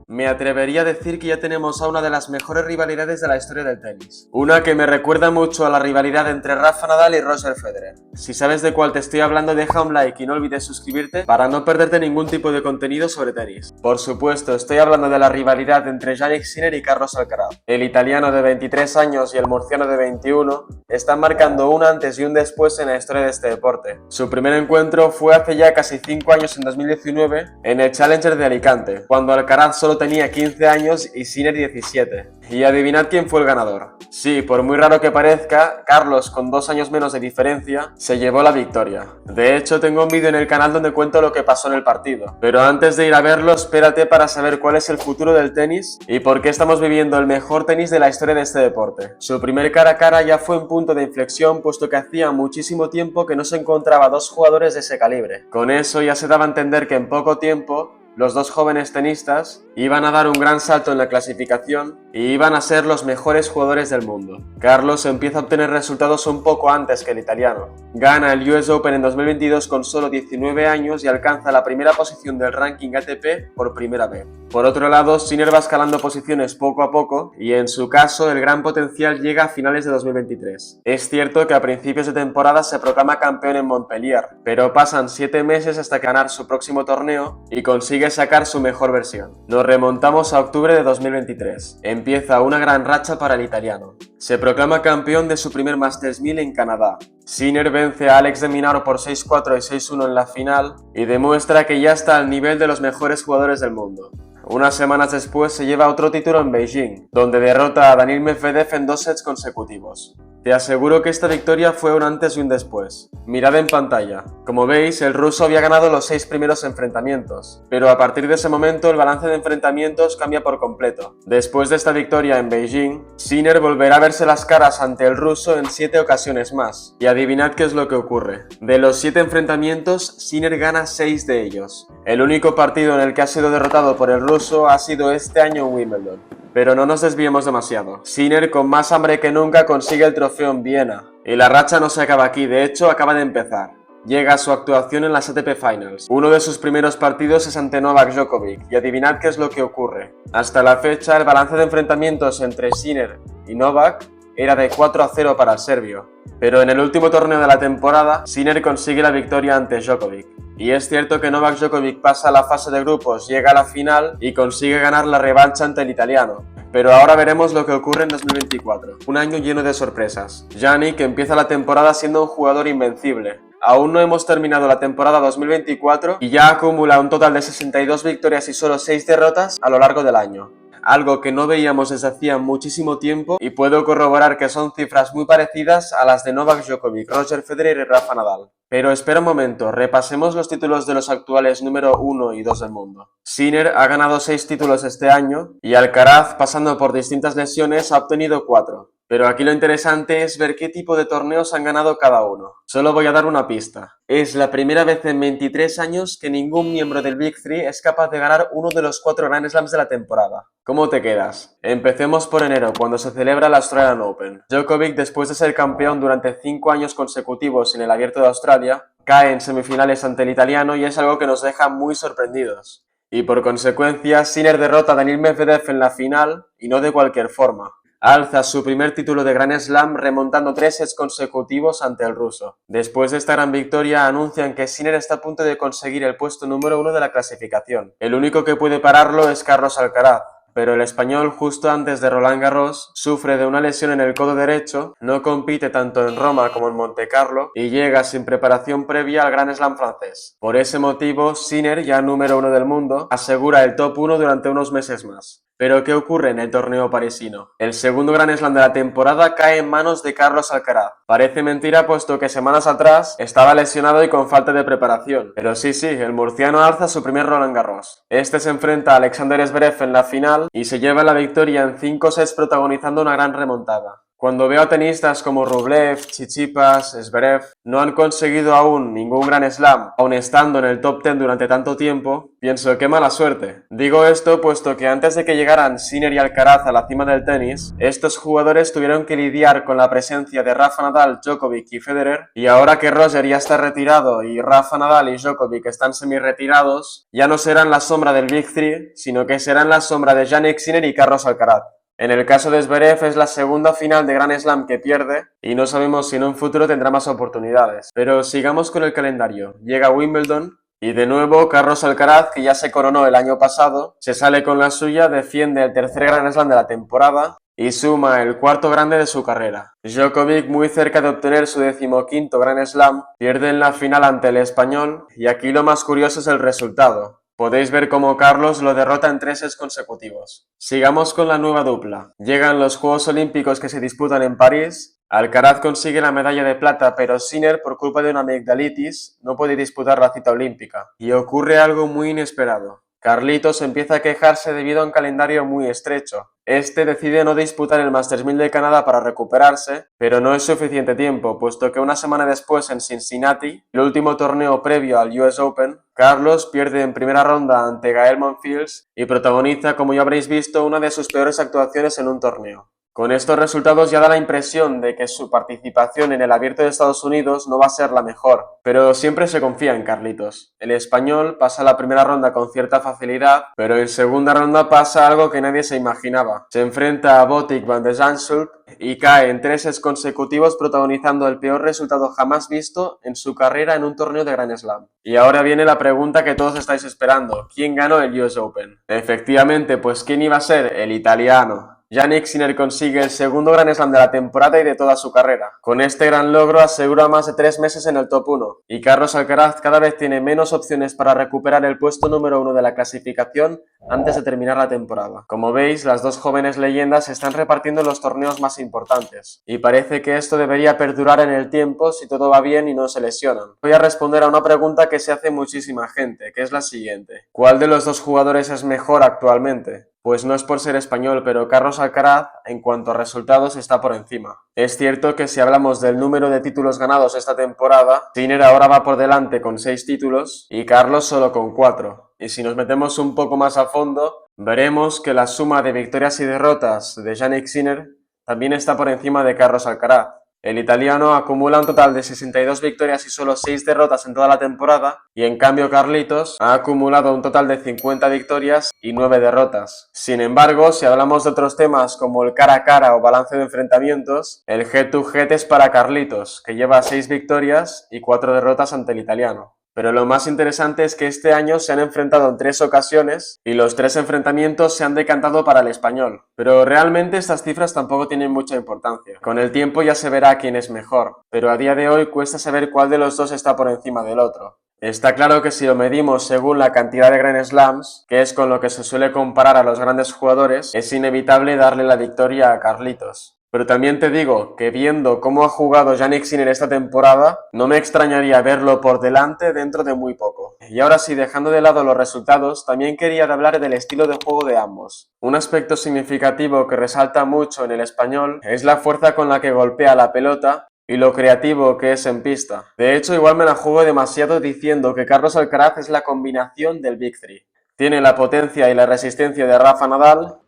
Me atrevería a decir que ya tenemos a una de las mejores rivalidades de la historia del tenis. Una que me recuerda mucho a la rivalidad entre Rafa Nadal y Roger Federer. Si sabes de cuál te estoy hablando, deja un like y no olvides suscribirte para no perderte ningún tipo de contenido sobre tenis. Por supuesto, estoy hablando de la rivalidad entre Jannik Sinner y Carlos Alcaraz. El italiano de 23 años y el murciano de 21 están marcando un antes y un después en la historia de este deporte. Su primer encuentro fue hace ya casi 5 años, en 2019, en el Challenger de Alicante, cuando Alcaraz solo tenía 15 años y Sinner 17. Y adivinad quién fue el ganador. Sí, por muy raro que parezca, Carlos, con 2 años menos de diferencia, se llevó la victoria. De hecho, tengo un vídeo en el canal donde cuento lo que pasó en el partido. Pero antes de ir a verlo, espérate para saber cuál es el futuro del tenis y por qué estamos viviendo el mejor tenis de la historia de este deporte. Su primer cara a cara ya fue un punto de inflexión, puesto que hacía muchísimo tiempo que no se encontraba dos jugadores de ese calibre. Con eso ya se daba a entender que en poco tiempo los dos jóvenes tenistas iban a dar un gran salto en la clasificación y iban a ser los mejores jugadores del mundo. Carlos empieza a obtener resultados un poco antes que el italiano. Gana el US Open en 2022 con solo 19 años y alcanza la primera posición del ranking ATP por primera vez. Por otro lado, Sinner va escalando posiciones poco a poco y en su caso el gran potencial llega a finales de 2023. Es cierto que a principios de temporada se proclama campeón en Montpellier, pero pasan 7 meses hasta ganar su próximo torneo y consigue sacar su mejor versión. Nos remontamos a octubre de 2023. Empieza una gran racha para el italiano. Se proclama campeón de su primer Masters 1000 en Canadá. Sinner vence a Alex de Minaur por 6-4 y 6-1 en la final y demuestra que ya está al nivel de los mejores jugadores del mundo. Unas semanas después se lleva otro título en Beijing, donde derrota a Daniil Medvedev en 2 sets consecutivos. Te aseguro que esta victoria fue un antes y un después. Mirad en pantalla. Como veis, el ruso había ganado los 6 primeros enfrentamientos, pero a partir de ese momento el balance de enfrentamientos cambia por completo. Después de esta victoria en Beijing, Sinner volverá a verse las caras ante el ruso en 7 ocasiones más. Y adivinad qué es lo que ocurre. De los 7 enfrentamientos, Sinner gana 6 de ellos. El único partido en el que ha sido derrotado por el ruso ha sido este año en Wimbledon. Pero no nos desviemos demasiado. Sinner, con más hambre que nunca, consigue el trofeo en Viena. Y la racha no se acaba aquí, de hecho acaba de empezar. Llega a su actuación en las ATP Finals. Uno de sus primeros partidos es ante Novak Djokovic, y adivinad qué es lo que ocurre. Hasta la fecha, el balance de enfrentamientos entre Sinner y Novak era de 4-0 para el serbio. Pero en el último torneo de la temporada, Sinner consigue la victoria ante Djokovic. Y es cierto que Novak Djokovic pasa a la fase de grupos, llega a la final y consigue ganar la revancha ante el italiano. Pero ahora veremos lo que ocurre en 2024, un año lleno de sorpresas. Jannik empieza la temporada siendo un jugador invencible. Aún no hemos terminado la temporada 2024 y ya acumula un total de 62 victorias y solo 6 derrotas a lo largo del año. Algo que no veíamos desde hacía muchísimo tiempo y puedo corroborar que son cifras muy parecidas a las de Novak Djokovic, Roger Federer y Rafa Nadal. Pero espera un momento, repasemos los títulos de los actuales número 1 y 2 del mundo. Sinner ha ganado 6 títulos este año y Alcaraz, pasando por distintas lesiones, ha obtenido 4. Pero aquí lo interesante es ver qué tipo de torneos han ganado cada uno. Solo voy a dar una pista. Es la primera vez en 23 años que ningún miembro del Big Three es capaz de ganar uno de los 4 Grand Slams de la temporada. ¿Cómo te quedas? Empecemos por enero, cuando se celebra el Australian Open. Djokovic, después de ser campeón durante 5 años consecutivos en el Abierto de Australia, cae en semifinales ante el italiano y es algo que nos deja muy sorprendidos. Y por consecuencia, Sinner derrota a Daniil Medvedev en la final, y no de cualquier forma. Alza su primer título de Grand Slam remontando 3 sets consecutivos ante el ruso. Después de esta gran victoria anuncian que Sinner está a punto de conseguir el puesto número 1 de la clasificación. El único que puede pararlo es Carlos Alcaraz, pero el español, justo antes de Roland Garros, sufre de una lesión en el codo derecho, no compite tanto en Roma como en Montecarlo y llega sin preparación previa al Grand Slam francés. Por ese motivo, Sinner, ya número 1 del mundo, asegura el top 1 durante unos meses más. Pero ¿qué ocurre en el torneo parisino? El segundo Grand Slam de la temporada cae en manos de Carlos Alcaraz. Parece mentira, puesto que semanas atrás estaba lesionado y con falta de preparación. Pero sí, el murciano alza su primer Roland Garros. Este se enfrenta a Alexander Zverev en la final y se lleva la victoria en 5 sets protagonizando una gran remontada. Cuando veo a tenistas como Rublev, Tsitsipas, Zverev, no han conseguido aún ningún Grand Slam, aun estando en el top 10 durante tanto tiempo, pienso qué mala suerte. Digo esto puesto que antes de que llegaran Sinner y Alcaraz a la cima del tenis, estos jugadores tuvieron que lidiar con la presencia de Rafa Nadal, Djokovic y Federer, y ahora que Roger ya está retirado y Rafa Nadal y Djokovic están semi-retirados, ya no serán la sombra del Big Three, sino que serán la sombra de Jannik Sinner y Carlos Alcaraz. En el caso de Zverev es la segunda final de Grand Slam que pierde y no sabemos si en un futuro tendrá más oportunidades. Pero sigamos con el calendario. Llega Wimbledon y de nuevo Carlos Alcaraz, que ya se coronó el año pasado, se sale con la suya, defiende el tercer Grand Slam de la temporada y suma el cuarto grande de su carrera. Djokovic, muy cerca de obtener su 15º Grand Slam, pierde en la final ante el español y aquí lo más curioso es el resultado. Podéis ver cómo Carlos lo derrota en 3 sets consecutivos. Sigamos con la nueva dupla. Llegan los Juegos Olímpicos que se disputan en París. Alcaraz consigue la medalla de plata, pero Sinner, por culpa de una amigdalitis, no puede disputar la cita olímpica. Y ocurre algo muy inesperado. Carlitos empieza a quejarse debido a un calendario muy estrecho. Este decide no disputar el Masters 1000 de Canadá para recuperarse, pero no es suficiente tiempo, puesto que una semana después en Cincinnati, el último torneo previo al US Open, Carlos pierde en primera ronda ante Gael Monfils y protagoniza, como ya habréis visto, una de sus peores actuaciones en un torneo. Con estos resultados ya da la impresión de que su participación en el Abierto de Estados Unidos no va a ser la mejor, pero siempre se confía en Carlitos. El español pasa la primera ronda con cierta facilidad, pero en segunda ronda pasa algo que nadie se imaginaba. Se enfrenta a Botic van de Zandschulp y cae en 3 sets consecutivos protagonizando el peor resultado jamás visto en su carrera en un torneo de Grand Slam. Y ahora viene la pregunta que todos estáis esperando. ¿Quién ganó el US Open? Efectivamente, pues ¿quién iba a ser? El italiano. Jannik Sinner consigue el segundo Grand Slam de la temporada y de toda su carrera. Con este gran logro asegura más de 3 meses en el top 1 y Carlos Alcaraz cada vez tiene menos opciones para recuperar el puesto número 1 de la clasificación antes de terminar la temporada. Como veis, las dos jóvenes leyendas se están repartiendo los torneos más importantes y parece que esto debería perdurar en el tiempo si todo va bien y no se lesionan. Voy a responder a una pregunta que se hace muchísima gente, que es la siguiente. ¿Cuál de los dos jugadores es mejor actualmente? Pues no es por ser español, pero Carlos Alcaraz, en cuanto a resultados, está por encima. Es cierto que si hablamos del número de títulos ganados esta temporada, Sinner ahora va por delante con 6 títulos y Carlos solo con 4. Y si nos metemos un poco más a fondo, veremos que la suma de victorias y derrotas de Jannik Sinner también está por encima de Carlos Alcaraz. El italiano acumula un total de 62 victorias y solo 6 derrotas en toda la temporada, y en cambio Carlitos ha acumulado un total de 50 victorias y 9 derrotas. Sin embargo, si hablamos de otros temas como el cara a cara o balance de enfrentamientos, el head to head es para Carlitos, que lleva 6 victorias y 4 derrotas ante el italiano. Pero lo más interesante es que este año se han enfrentado en 3 ocasiones y los 3 enfrentamientos se han decantado para el español. Pero realmente estas cifras tampoco tienen mucha importancia. Con el tiempo ya se verá quién es mejor, pero a día de hoy cuesta saber cuál de los dos está por encima del otro. Está claro que si lo medimos según la cantidad de Grand Slams, que es con lo que se suele comparar a los grandes jugadores, es inevitable darle la victoria a Carlitos. Pero también te digo que viendo cómo ha jugado Jannik Sinner esta temporada, no me extrañaría verlo por delante dentro de muy poco. Y ahora sí, dejando de lado los resultados, también quería hablar del estilo de juego de ambos. Un aspecto significativo que resalta mucho en el español es la fuerza con la que golpea la pelota y lo creativo que es en pista. De hecho, igual me la juego demasiado diciendo que Carlos Alcaraz es la combinación del Big Three. Tiene la potencia y la resistencia de Rafa Nadal,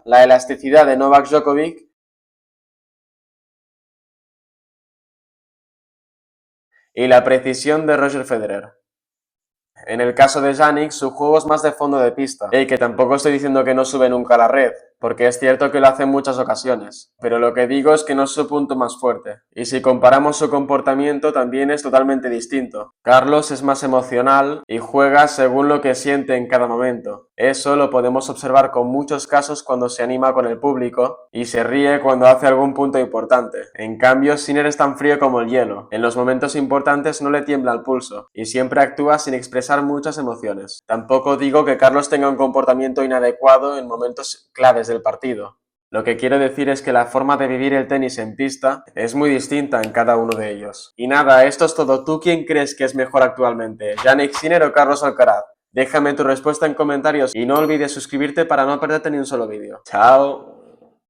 la elasticidad de Novak Djokovic y la precisión de Roger Federer. En el caso de Jannik, su juego es más de fondo de pista. Y que tampoco estoy diciendo que no sube nunca a la red, porque es cierto que lo hace en muchas ocasiones, pero lo que digo es que no es su punto más fuerte. Y si comparamos su comportamiento también es totalmente distinto. Carlos es más emocional y juega según lo que siente en cada momento. Eso lo podemos observar con muchos casos cuando se anima con el público y se ríe cuando hace algún punto importante. En cambio, Sinner es tan frío como el hielo. En los momentos importantes no le tiembla el pulso y siempre actúa sin expresar muchas emociones. Tampoco digo que Carlos tenga un comportamiento inadecuado en momentos claves del partido. Lo que quiero decir es que la forma de vivir el tenis en pista es muy distinta en cada uno de ellos. Y nada, esto es todo. ¿Tú quién crees que es mejor actualmente? ¿Jannik Sinner o Carlos Alcaraz? Déjame tu respuesta en comentarios y no olvides suscribirte para no perderte ni un solo vídeo. ¡Chao!